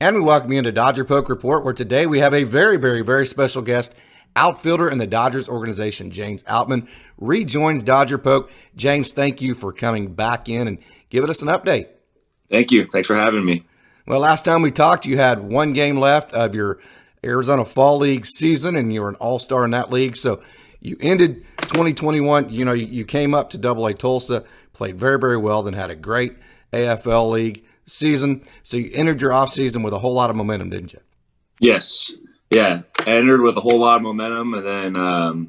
And we welcome you into Dodger Poke Report, where today we have a very, very, very special guest, outfielder in the Dodgers organization, James Outman, rejoins Dodger Poke. James, thank you for coming back in and giving us an update. Thank you. Thanks for having me. Well, last time we talked, you had one game left of your Arizona Fall League season, and you were an all-star in that league. So you ended 2021. You came up to AA Tulsa, played very, very well, then had a great AFL League season. So you entered your offseason with a whole lot of momentum, didn't you? Yes. Yeah. I entered with a whole lot of momentum, and then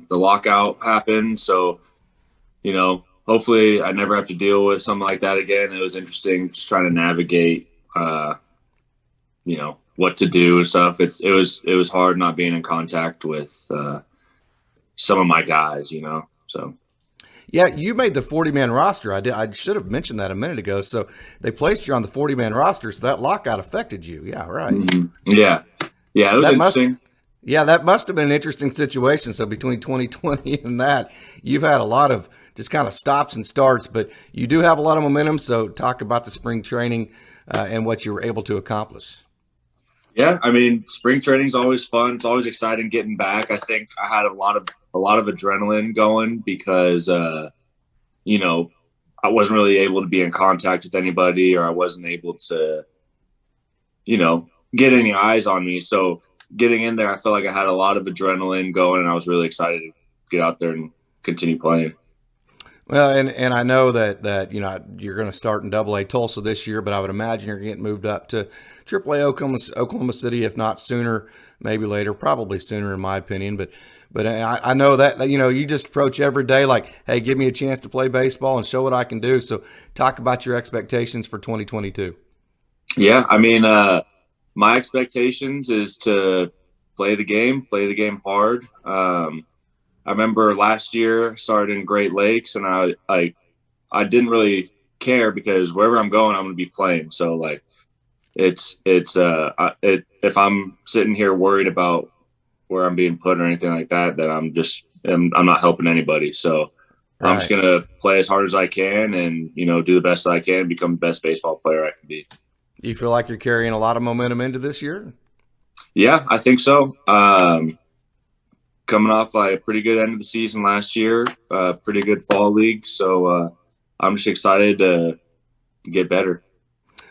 the lockout happened. So, hopefully I never have to deal with something like that again. It was interesting just trying to navigate, what to do and stuff. It was hard not being in contact with some of my guys, so. Yeah, you made the 40-man roster. I should have mentioned that a minute ago. So they placed you on the 40-man roster, so that lockout affected you. Yeah, right. Mm-hmm. Yeah, it was interesting. That must have been an interesting situation. So between 2020 and that, you've had a lot of just kind of stops and starts, but you do have a lot of momentum. So talk about the spring training and what you were able to accomplish. Yeah, spring training's always fun. It's always exciting getting back. I think I had a lot of adrenaline going because, I wasn't really able to be in contact with anybody, or I wasn't able to, get any eyes on me. So getting in there, I felt like I had a lot of adrenaline going, and I was really excited to get out there and continue playing. Well, and I know that you're going to start in AA Tulsa this year, but I would imagine you're getting moved up to AAA Oklahoma City, if not sooner, maybe later, probably sooner in my opinion. But I know that you just approach every day like, hey, give me a chance to play baseball and show what I can do. So talk about your expectations for 2022. Yeah, my expectations is to play the game hard. I remember last year started in Great Lakes, and I didn't really care because wherever I'm going, I'm going to be playing. So if I'm sitting here worried about where I'm being put or anything like that, then I'm not helping anybody. So right. I'm just going to play as hard as I can and, do the best I can, become the best baseball player I can be. Do you feel like you're carrying a lot of momentum into this year? Yeah, I think so. Coming off a pretty good end of the season last year, pretty good fall league. So I'm just excited to get better.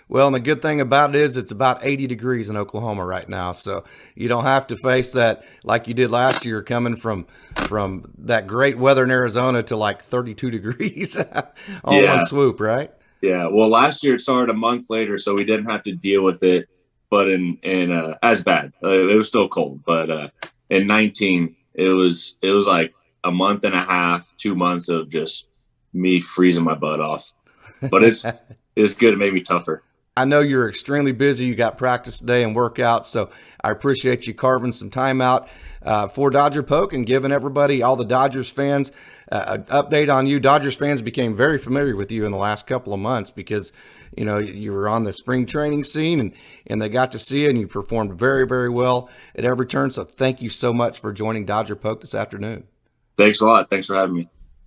Well, and the good thing about it is it's about 80 degrees in Oklahoma right now. So you don't have to face that like you did last year, coming from that great weather in Arizona to like 32 degrees all one swoop, right? Yeah. Well, last year it started a month later, so we didn't have to deal with it, but in as bad. It was still cold, but in 19, it was like a month and a half, 2 months of just me freezing my butt off. But it's good. It made me tougher. I know you're extremely busy. You got practice today and workout, so I appreciate you carving some time out for Dodger Poke and giving everybody, all the Dodgers fans, an update on you. Dodgers fans became very familiar with you in the last couple of months because, you were on the spring training scene and they got to see you, and you performed very, very well at every turn. So thank you so much for joining Dodger Poke this afternoon. Thanks a lot. Thanks for having me.